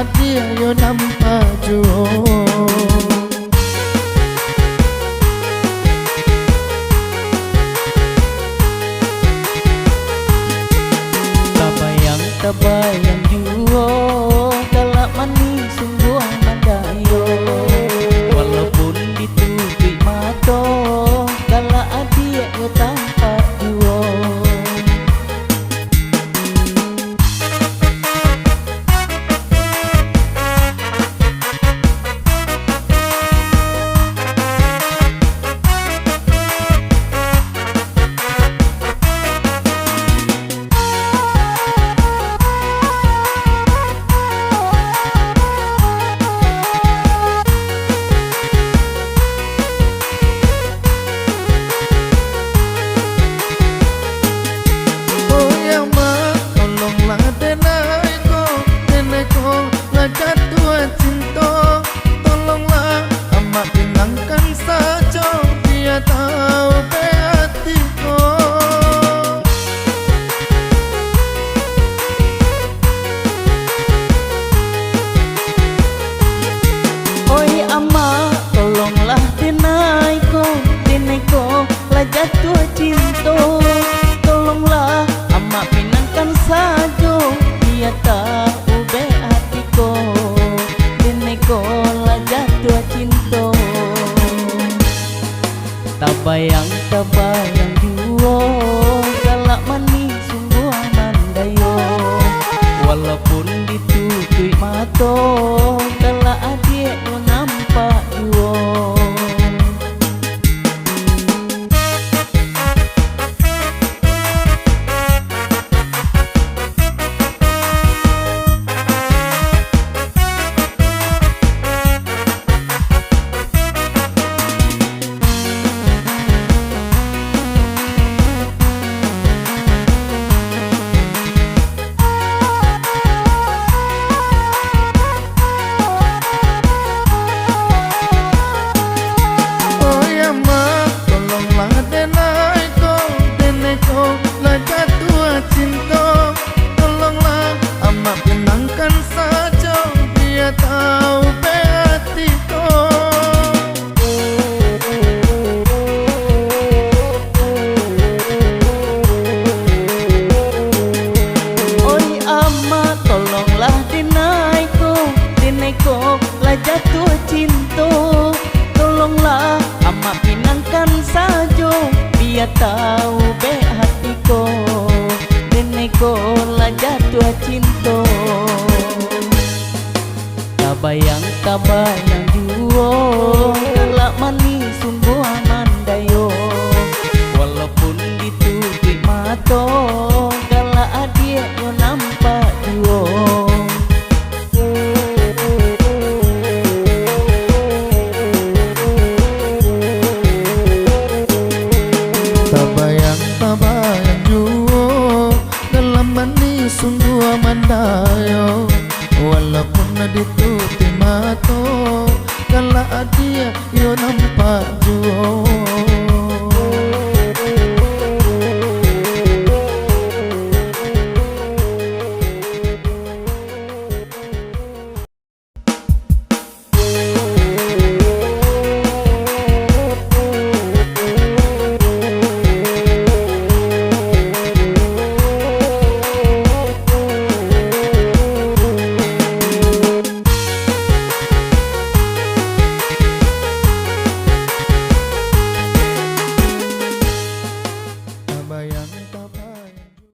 adia yo nampak juo. Tabayang juo galak manis sungguh mandayo, walaupun ditutup mata galak adik yo tampak juo. Jatuh cinta, tolonglah amak pinangkan saja, dia tahu be hatiku, dineko lah jatuh cinta. Tabayang juo galak manis sungguh mandayo, walaupun ditutup mata galak adik yo nampak juo. Jatuh cinta, tolonglah amak pinangkan saja, biar tahu be hatiku, dineko lah jatuh cinta. Tabayang juo galak manis sungguh mandayo, walaupun ditutup mata galak adik yo nampak juo. Tabayang juo dalam manis sungguh mandayo, walaupun ditutup mata galak adia yo nampak juo.